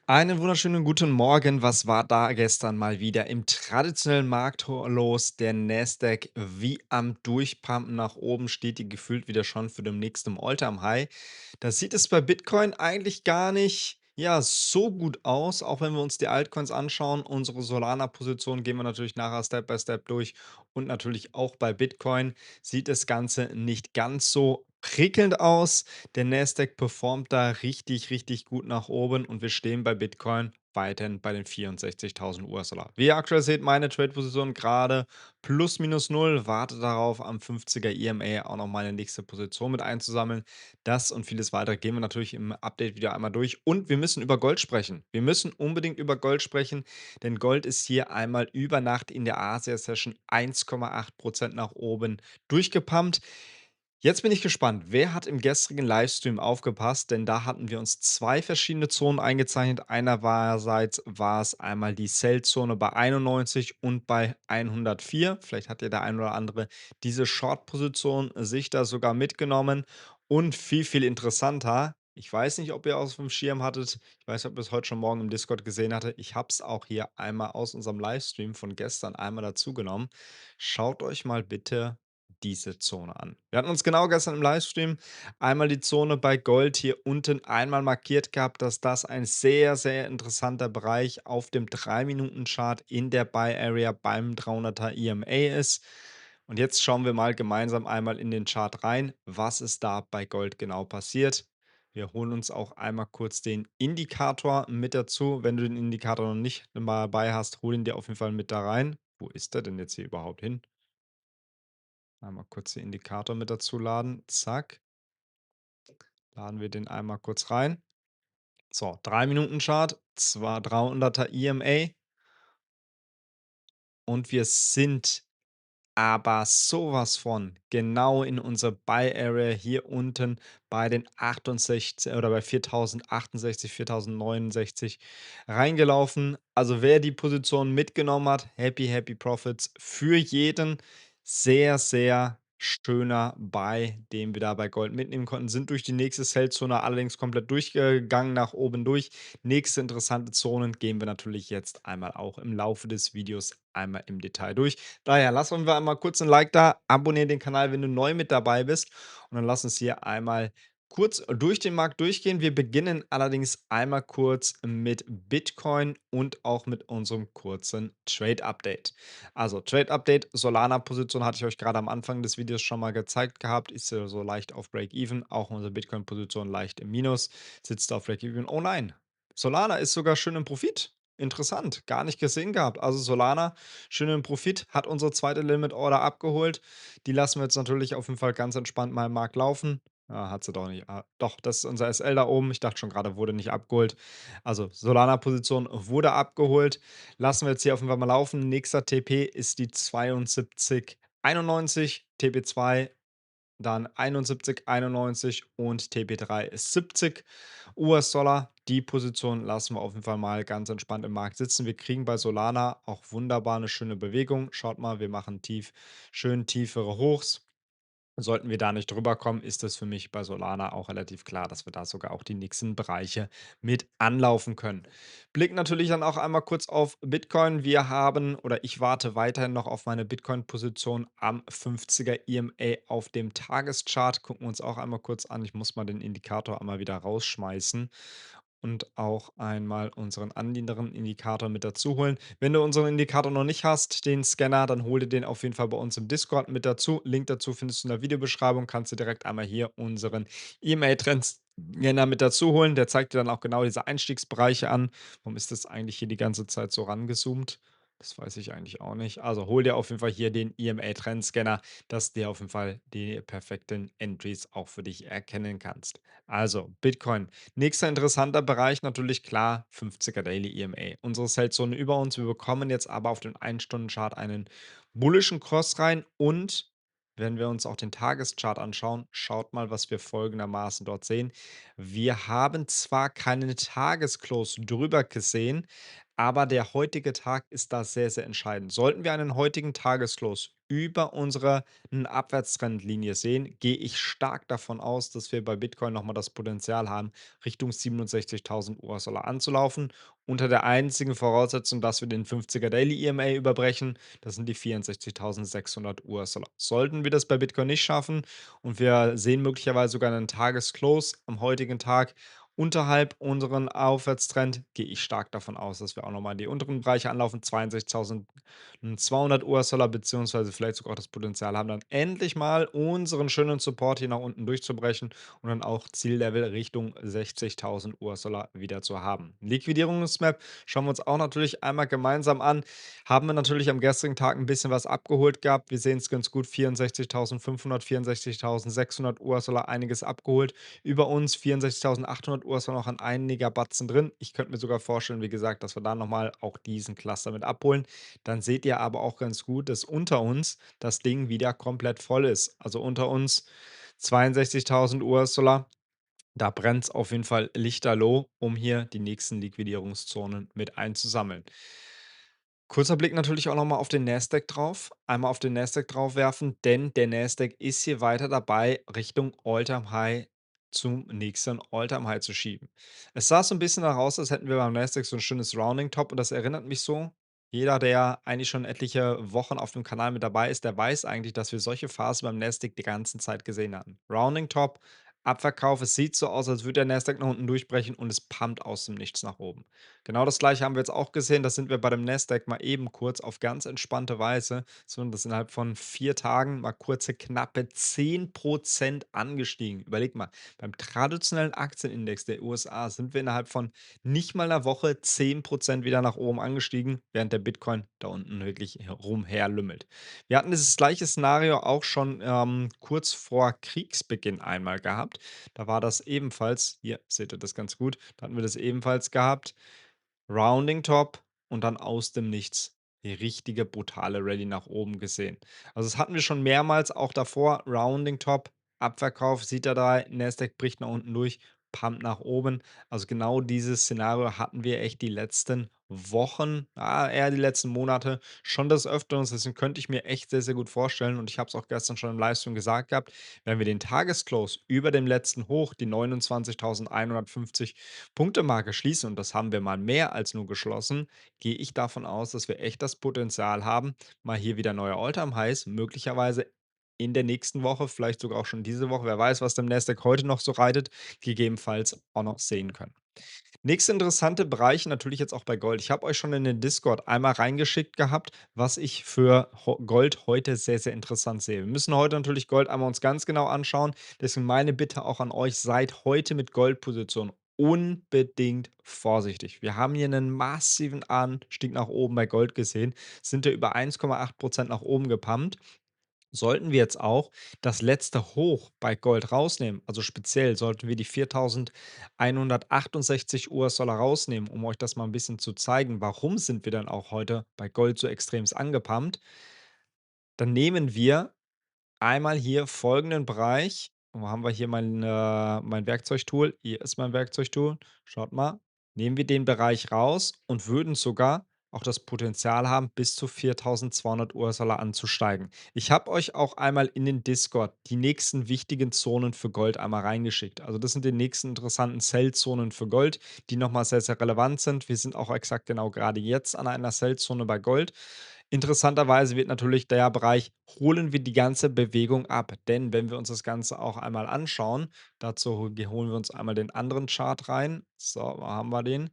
Einen wunderschönen guten Morgen. Was war da gestern mal wieder im traditionellen Markt los? Der Nasdaq wie am Durchpumpen nach oben steht die gefühlt wieder schon für den nächsten All-Time-High. Da sieht es bei Bitcoin eigentlich gar nicht ja so gut aus, auch wenn wir uns die Altcoins anschauen. Unsere Solana-Position gehen wir natürlich nachher Step by Step durch und natürlich auch bei Bitcoin sieht das Ganze nicht ganz so prickelnd aus. Der Nasdaq performt da richtig, richtig gut nach oben und wir stehen bei Bitcoin weiterhin bei den 64.000 US-Dollar. Wie ihr aktuell seht, meine Trade-Position gerade plus minus null. Warte darauf, am 50er EMA auch noch meine nächste Position mit einzusammeln. Das und vieles weitere gehen wir natürlich im Update wieder einmal durch. Und wir müssen über Gold sprechen. Wir müssen unbedingt über Gold sprechen, denn Gold ist hier einmal über Nacht in der Asia-Session 1,8% nach oben durchgepumpt. Jetzt bin ich gespannt, wer hat im gestrigen Livestream aufgepasst, denn da hatten wir uns 2 verschiedene Zonen eingezeichnet. Einerseits war es einmal die Sell-Zone bei 91 und bei 104. Vielleicht hat ja der ein oder andere diese Short-Position sich da sogar mitgenommen. Und viel, viel interessanter, ich weiß nicht, ob ihr es aufm Schirm hattet, ich weiß nicht, ob ihr es heute schon Morgen im Discord gesehen hatte. Ich habe es auch hier einmal aus unserem Livestream von gestern einmal dazugenommen. Schaut euch mal bitte diese Zone an. Wir hatten uns genau gestern im Livestream einmal die Zone bei Gold hier unten einmal markiert gehabt, dass das ein sehr, sehr interessanter Bereich auf dem 3-Minuten-Chart in der Buy Area beim 300er EMA ist. Und jetzt schauen wir mal gemeinsam einmal in den Chart rein, was ist da bei Gold genau passiert. Wir holen uns auch einmal kurz den Indikator mit dazu. Wenn du den Indikator noch nicht mal dabei hast, hol ihn dir auf jeden Fall mit da rein. Wo ist der denn jetzt hier überhaupt hin? Einmal kurz den Indikator mit dazu laden. Zack, laden wir den einmal kurz rein. So, 3-Minuten-Chart, zwar 300er EMA und wir sind aber sowas von genau in unserer Buy Area hier unten bei den 68 oder bei 4068, 4069 reingelaufen. Also wer die Position mitgenommen hat, happy, happy Profits für jeden. Sehr, sehr schöner Buy, den wir da bei Gold mitnehmen konnten. Sind durch die nächste Sell-Zone allerdings komplett durchgegangen, nach oben durch. Nächste interessante Zonen gehen wir natürlich jetzt einmal auch im Laufe des Videos einmal im Detail durch. Daher lass uns einmal kurz ein Like da, abonniere den Kanal, wenn du neu mit dabei bist. Und dann lass uns hier einmal kurz durch den Markt durchgehen. Wir beginnen allerdings einmal kurz mit Bitcoin und auch mit unserem kurzen Trade-Update. Also Trade-Update, Solana-Position hatte ich euch gerade am Anfang des Videos schon mal gezeigt gehabt, ist ja so leicht auf Break-Even, auch unsere Bitcoin-Position leicht im Minus, sitzt auf Break-Even. Oh nein, Solana ist sogar schön im Profit. Interessant, gar nicht gesehen gehabt. Also Solana schön im Profit, hat unsere zweite Limit Order abgeholt. Die lassen wir jetzt natürlich auf jeden Fall ganz entspannt mal im Markt laufen. Ah, hat sie doch nicht. Ah, doch, das ist unser SL da oben. Ich dachte schon gerade, wurde nicht abgeholt. Also Solana-Position wurde abgeholt. Lassen wir jetzt hier auf jeden Fall mal laufen. Nächster TP ist die 7291. TP2 dann 71,91 und TP3 ist 70 US-Dollar. Die Position lassen wir auf jeden Fall mal ganz entspannt im Markt sitzen. Wir kriegen bei Solana auch wunderbar eine schöne Bewegung. Schaut mal, wir machen schön tiefere Hochs. Sollten wir da nicht drüber kommen, ist es für mich bei Solana auch relativ klar, dass wir da sogar auch die nächsten Bereiche mit anlaufen können. Blick natürlich dann auch einmal kurz auf Bitcoin. Wir haben oder ich warte weiterhin noch auf meine Bitcoin-Position am 50er EMA auf dem Tageschart. Gucken wir uns auch einmal kurz an. Ich muss mal den Indikator einmal wieder rausschmeißen und auch einmal unseren anderen Indikator mit dazu holen. Wenn du unseren Indikator noch nicht hast, den Scanner, dann hol dir den auf jeden Fall bei uns im Discord mit dazu. Link dazu findest du in der Videobeschreibung. Kannst du direkt einmal hier unseren E-Mail-Trend-Scanner mit dazu holen. Der zeigt dir dann auch genau diese Einstiegsbereiche an. Warum ist das eigentlich hier die ganze Zeit so rangezoomt? Das weiß ich eigentlich auch nicht. Also hol dir auf jeden Fall hier den EMA-Trend-Scanner, dass du auf jeden Fall die perfekten Entries auch für dich erkennen kannst. Also Bitcoin. Nächster interessanter Bereich natürlich klar 50er Daily EMA. Unsere Sellzone über uns. Wir bekommen jetzt aber auf den 1-Stunden-Chart einen bullischen Cross rein und wenn wir uns auch den Tageschart anschauen, schaut mal, was wir folgendermaßen dort sehen. Wir haben zwar keinen Tagesclose drüber gesehen, aber der heutige Tag ist da sehr, sehr entscheidend. Sollten wir einen heutigen Tagesclose über unsere Abwärtstrendlinie sehen, gehe ich stark davon aus, dass wir bei Bitcoin nochmal das Potenzial haben, Richtung 67.000 US-Dollar anzulaufen. Unter der einzigen Voraussetzung, dass wir den 50er Daily EMA überbrechen. Das sind die 64.600 US-Dollar. Sollten wir das bei Bitcoin nicht schaffen und wir sehen möglicherweise sogar einen Tagesclose am heutigen Tag unterhalb unseren Aufwärtstrend, gehe ich stark davon aus, dass wir auch nochmal in die unteren Bereiche anlaufen, 62.200 US-Dollar, beziehungsweise vielleicht sogar auch das Potenzial haben, dann endlich mal unseren schönen Support hier nach unten durchzubrechen und dann auch Ziellevel Richtung 60.000 US-Dollar wieder zu haben. Liquidierungsmap schauen wir uns auch natürlich einmal gemeinsam an. Haben wir natürlich am gestrigen Tag ein bisschen was abgeholt gehabt. Wir sehen es ganz gut, 64.500, 64.600 US-Dollar, einiges abgeholt. Über uns 64.800 US-Dollar noch an einiger Batzen drin. Ich könnte mir sogar vorstellen, wie gesagt, dass wir da nochmal auch diesen Cluster mit abholen. Dann seht ihr aber auch ganz gut, dass unter uns das Ding wieder komplett voll ist. Also unter uns 62.000 US-Dollar. Da brennt es auf jeden Fall lichterloh, um hier die nächsten Liquidierungszonen mit einzusammeln. Kurzer Blick natürlich auch noch mal auf den Nasdaq drauf. Einmal auf den Nasdaq drauf werfen, denn der Nasdaq ist hier weiter dabei, Richtung All-Time-High zum nächsten All-Time-High zu schieben. Es sah so ein bisschen danach aus, als hätten wir beim Nasdaq so ein schönes Rounding-Top und das erinnert mich so, jeder, der eigentlich schon etliche Wochen auf dem Kanal mit dabei ist, der weiß eigentlich, dass wir solche Phasen beim Nasdaq die ganze Zeit gesehen hatten. Rounding-Top, Abverkauf, es sieht so aus, als würde der Nasdaq nach unten durchbrechen und es pumpt aus dem Nichts nach oben. Genau das Gleiche haben wir jetzt auch gesehen. Das sind wir bei dem Nasdaq mal eben kurz auf ganz entspannte Weise, sondern das innerhalb von 4 Tagen mal kurze knappe 10% angestiegen. Überleg mal, beim traditionellen Aktienindex der USA sind wir innerhalb von nicht mal einer Woche 10% wieder nach oben angestiegen, während der Bitcoin da unten wirklich rumherlümmelt. Wir hatten dieses gleiche Szenario auch schon kurz vor Kriegsbeginn einmal gehabt. Da war das ebenfalls, hier seht ihr das ganz gut, da hatten wir das ebenfalls gehabt. Rounding Top und dann aus dem Nichts die richtige brutale Rallye nach oben gesehen. Also, das hatten wir schon mehrmals auch davor. Rounding Top, Abverkauf, sieht er da, Nasdaq bricht nach unten durch, pumpt nach oben. Also, genau dieses Szenario hatten wir echt die letzten Wochen, eher die letzten Monate schon des Öfteren. Deswegen könnte ich mir echt sehr, sehr gut vorstellen und ich habe es auch gestern schon im Livestream gesagt gehabt, wenn wir den Tagesclose über dem letzten Hoch, die 29.150 Punktemarke schließen, und das haben wir mal mehr als nur geschlossen, gehe ich davon aus, dass wir echt das Potenzial haben, mal hier wieder neue All-Time-Highs, möglicherweise in der nächsten Woche, vielleicht sogar auch schon diese Woche, wer weiß, was der Nasdaq heute noch so reitet, gegebenenfalls auch noch sehen können. Nächster interessante Bereich natürlich jetzt auch bei Gold. Ich habe euch schon in den Discord einmal reingeschickt gehabt, was ich für Gold heute sehr, sehr interessant sehe. Wir müssen heute natürlich Gold einmal uns ganz genau anschauen. Deswegen meine Bitte auch an euch, seid heute mit Goldpositionen unbedingt vorsichtig. Wir haben hier einen massiven Anstieg nach oben bei Gold gesehen, sind ja über 1,8% nach oben gepumpt. Sollten wir jetzt auch das letzte Hoch bei Gold rausnehmen, also speziell sollten wir die 4.168 US-Dollar rausnehmen, um euch das mal ein bisschen zu zeigen, warum sind wir dann auch heute bei Gold so extremst angepumpt, dann nehmen wir einmal hier folgenden Bereich. Wo haben wir hier mein Werkzeugtool? Hier ist mein Werkzeugtool. Schaut mal. Nehmen wir den Bereich raus und würden sogar auch das Potenzial haben, bis zu 4.200 US-Dollar anzusteigen. Ich habe euch auch einmal in den Discord die nächsten wichtigen Zonen für Gold einmal reingeschickt. Also das sind die nächsten interessanten Sell-Zonen für Gold, die nochmal sehr, sehr relevant sind. Wir sind auch exakt genau gerade jetzt an einer Sell-Zone bei Gold. Interessanterweise wird natürlich der Bereich, holen wir die ganze Bewegung ab. Denn wenn wir uns das Ganze auch einmal anschauen, dazu holen wir uns einmal den anderen Chart rein. So, wo haben wir den?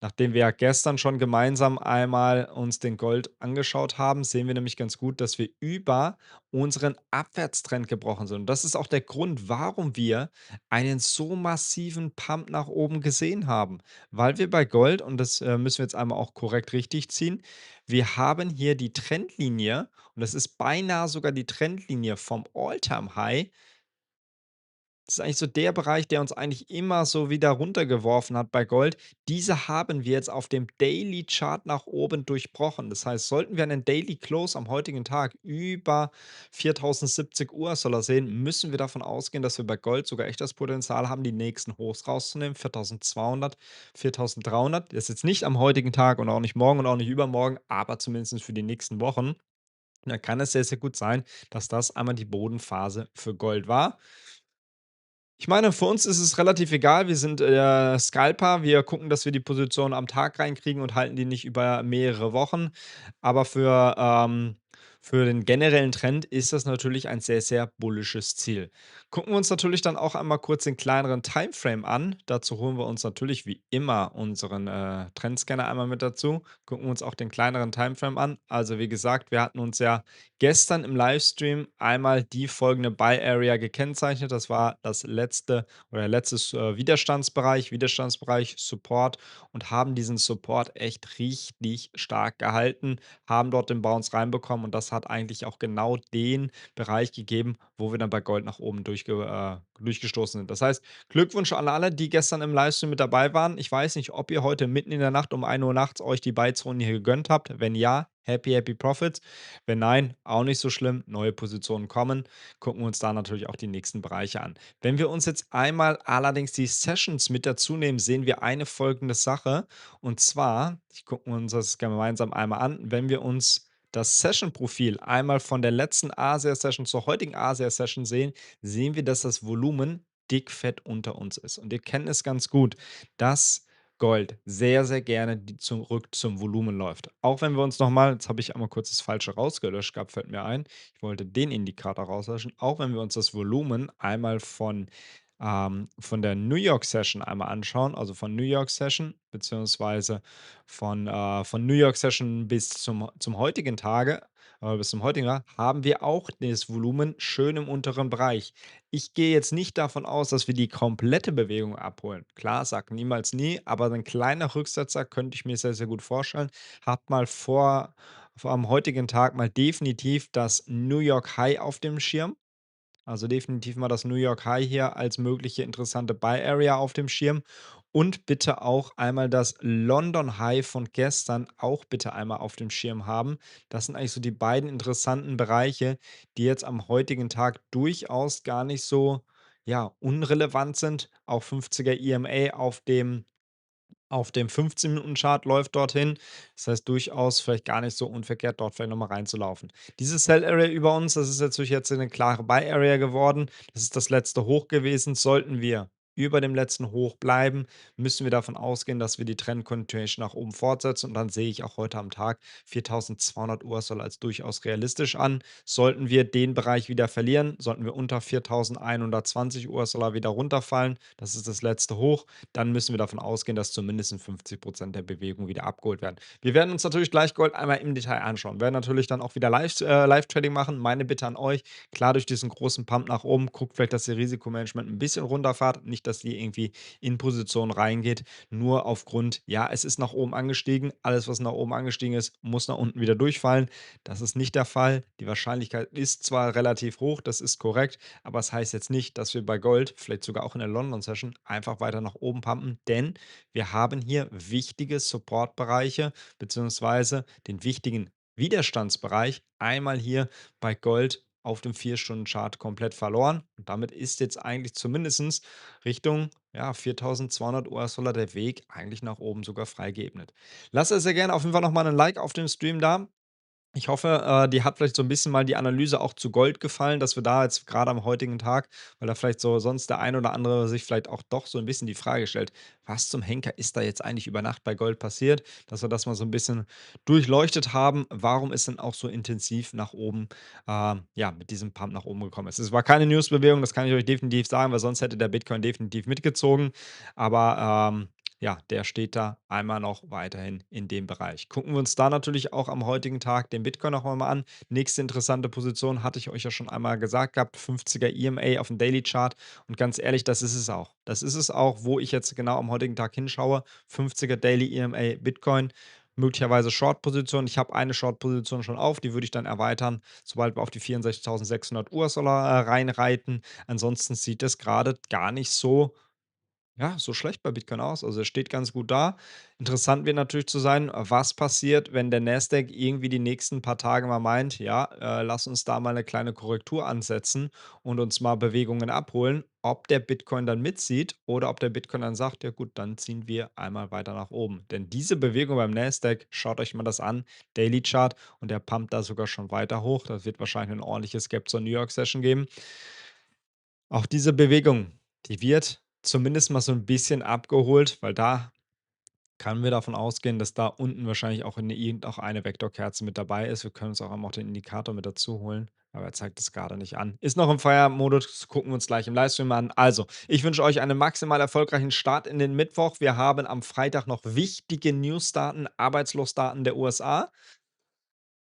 Nachdem wir ja gestern schon gemeinsam einmal uns den Gold angeschaut haben, sehen wir nämlich ganz gut, dass wir über unseren Abwärtstrend gebrochen sind. Und das ist auch der Grund, warum wir einen so massiven Pump nach oben gesehen haben. Weil wir bei Gold, und das müssen wir jetzt einmal auch korrekt richtig ziehen, wir haben hier die Trendlinie, und das ist beinahe sogar die Trendlinie vom All-Time-High. Das ist eigentlich so der Bereich, der uns eigentlich immer so wieder runtergeworfen hat bei Gold. Diese haben wir jetzt auf dem Daily Chart nach oben durchbrochen. Das heißt, sollten wir einen Daily Close am heutigen Tag über 4.070 US-Dollar sehen, müssen wir davon ausgehen, dass wir bei Gold sogar echt das Potenzial haben, die nächsten Hochs rauszunehmen. 4.200, 4.300. Das ist jetzt nicht am heutigen Tag und auch nicht morgen und auch nicht übermorgen, aber zumindest für die nächsten Wochen. dann kann es sehr, sehr gut sein, dass das einmal die Bodenphase für Gold war. Ich meine, für uns ist es relativ egal. Wir sind, Scalper. Wir gucken, dass wir die Position am Tag reinkriegen und halten die nicht über mehrere Wochen. Aber für den generellen Trend ist das natürlich ein sehr, sehr bullisches Ziel. Gucken wir uns natürlich dann auch einmal kurz den kleineren Timeframe an. Dazu holen wir uns natürlich wie immer unseren, Trendscanner einmal mit dazu. Gucken wir uns auch den kleineren Timeframe an. Also, wie gesagt, wir hatten uns ja gestern im Livestream einmal die folgende Buy Area gekennzeichnet. Das war das letzte oder letztes Widerstandsbereich, Support und haben diesen Support echt richtig stark gehalten, haben dort den Bounce reinbekommen und das hat eigentlich auch genau den Bereich gegeben, wo wir dann bei Gold nach oben durchgestoßen sind. Das heißt, Glückwunsch an alle, die gestern im Livestream mit dabei waren. Ich weiß nicht, ob ihr heute mitten in der Nacht um 1 Uhr nachts euch die Bytes-Runde hier gegönnt habt. Wenn ja, happy, happy Profits. Wenn nein, auch nicht so schlimm. Neue Positionen kommen. Gucken wir uns da natürlich auch die nächsten Bereiche an. Wenn wir uns jetzt einmal allerdings die Sessions mit dazu nehmen, sehen wir eine folgende Sache. Und zwar, ich gucke uns das gemeinsam einmal an, wenn wir uns das Session-Profil einmal von der letzten Asia-Session zur heutigen Asia-Session sehen, sehen wir, dass das Volumen dickfett unter uns ist. Und ihr kennt es ganz gut, dass Gold sehr, sehr gerne zurück zum Volumen läuft. Auch wenn wir uns nochmal, jetzt habe ich einmal kurz das Falsche rausgelöscht gehabt, fällt mir ein. Ich wollte den Indikator rauslöschen. Auch wenn wir uns das Volumen einmal von der New York Session einmal anschauen, also von New York Session, beziehungsweise von New York Session bis zum heutigen Tage, bis zum heutigen Tag, haben wir auch das Volumen schön im unteren Bereich. Ich gehe jetzt nicht davon aus, dass wir die komplette Bewegung abholen. Klar, sag niemals nie, aber ein kleiner Rücksetzer könnte ich mir sehr, sehr gut vorstellen. Hat mal vor am heutigen Tag mal definitiv das New York High auf dem Schirm. Also definitiv mal das New York High hier als mögliche interessante Buy Area auf dem Schirm. Und bitte auch einmal das London High von gestern auch bitte einmal auf dem Schirm haben. Das sind eigentlich so die beiden interessanten Bereiche, die jetzt am heutigen Tag durchaus gar nicht so, ja, unrelevant sind. Auch 50er EMA auf dem 15-Minuten-Chart läuft dorthin. Das heißt durchaus vielleicht gar nicht so unverkehrt, dort vielleicht nochmal reinzulaufen. Diese Sell Area über uns, das ist natürlich jetzt eine klare Buy Area geworden. Das ist das letzte Hoch gewesen. Sollten wir über dem letzten Hoch bleiben, müssen wir davon ausgehen, dass wir die Trend Continuation nach oben fortsetzen. Und dann sehe ich auch heute am Tag 4200 US-Dollar als durchaus realistisch an. Sollten wir den Bereich wieder verlieren, sollten wir unter 4120 US-Dollar wieder runterfallen, das ist das letzte Hoch, dann müssen wir davon ausgehen, dass zumindest 50% der Bewegung wieder abgeholt werden. Wir werden uns natürlich gleich Gold einmal im Detail anschauen. Wir werden natürlich dann auch wieder Live-Trading machen. Meine Bitte an euch, klar durch diesen großen Pump nach oben, guckt vielleicht, dass ihr Risikomanagement ein bisschen runterfahrt. Nicht, dass ihr irgendwie in Position reingeht. Nur aufgrund, ja, es ist nach oben angestiegen. Alles, was nach oben angestiegen ist, muss nach unten wieder durchfallen. Das ist nicht der Fall. Die Wahrscheinlichkeit ist zwar relativ hoch, das ist korrekt, aber es heißt jetzt nicht, dass wir bei Gold, vielleicht sogar auch in der London Session, einfach weiter nach oben pumpen, denn wir haben hier wichtige Supportbereiche beziehungsweise den wichtigen Widerstandsbereich einmal hier bei Gold auf dem 4-Stunden-Chart komplett verloren. Und damit ist jetzt eigentlich zumindest Richtung, ja, 4200 US-Dollar der Weg eigentlich nach oben sogar frei geebnet. Lasst sehr gerne auf jeden Fall nochmal einen Like auf dem Stream da. Ich hoffe, dir hat vielleicht so ein bisschen mal die Analyse auch zu Gold gefallen, dass wir da jetzt gerade am heutigen Tag, weil da vielleicht so sonst der ein oder andere sich vielleicht auch doch so ein bisschen die Frage stellt: „Was zum Henker ist da jetzt eigentlich über Nacht bei Gold passiert?“ Dass wir das mal so ein bisschen durchleuchtet haben, warum es denn auch so intensiv nach oben, ja, mit diesem Pump nach oben gekommen ist. Es war keine Newsbewegung, das kann ich euch definitiv sagen, weil sonst hätte der Bitcoin definitiv mitgezogen. Aber, ja, der steht da einmal noch weiterhin in dem Bereich. Gucken wir uns da natürlich auch am heutigen Tag den Bitcoin noch mal an. Nächste interessante Position hatte ich euch ja schon einmal gesagt gehabt, 50er EMA auf dem Daily Chart. Und ganz ehrlich, das ist es auch. Das ist es auch, wo ich jetzt genau am heutigen Tag hinschaue. 50er Daily EMA Bitcoin. Möglicherweise Short-Position. Ich habe eine Short-Position schon auf, die würde ich dann erweitern, sobald wir auf die 64.600 US-Dollar reinreiten. Ansonsten sieht es gerade gar nicht so Ja, so schlecht bei Bitcoin aus. Also, er steht ganz gut da. Interessant wird natürlich zu sein, was passiert, wenn der Nasdaq irgendwie die nächsten paar Tage mal meint: „Ja, lass uns da mal eine kleine Korrektur ansetzen und uns mal Bewegungen abholen“, ob der Bitcoin dann mitzieht oder ob der Bitcoin dann sagt: „Ja gut, dann ziehen wir einmal weiter nach oben.“ Denn diese Bewegung beim Nasdaq, schaut euch mal das an, Daily Chart, und der pumpt da sogar schon weiter hoch. Das wird wahrscheinlich ein ordentliches Gap zur New York Session geben. Auch diese Bewegung, die wird zumindest mal so ein bisschen abgeholt, weil da können wir davon ausgehen, dass da unten wahrscheinlich auch in irgend auch eine Vektorkerze mit dabei ist. Wir können uns auch einmal den Indikator mit dazu holen, aber er zeigt es gerade nicht an. Ist noch im Feierabendmodus, gucken wir uns gleich im Livestream an. Also, ich wünsche euch einen maximal erfolgreichen Start in den Mittwoch. Wir haben am Freitag noch wichtige Newsdaten, Arbeitslosdaten der USA.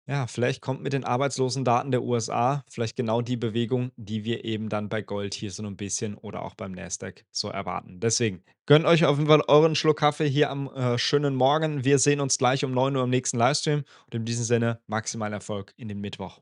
Ja, vielleicht kommt mit den Arbeitslosendaten der USA vielleicht genau die Bewegung, die wir eben dann bei Gold hier so ein bisschen oder auch beim Nasdaq so erwarten. Deswegen gönnt euch auf jeden Fall euren Schluck Kaffee hier am schönen Morgen. Wir sehen uns gleich um 9 Uhr im nächsten Livestream und in diesem Sinne maximalen Erfolg in den Mittwoch.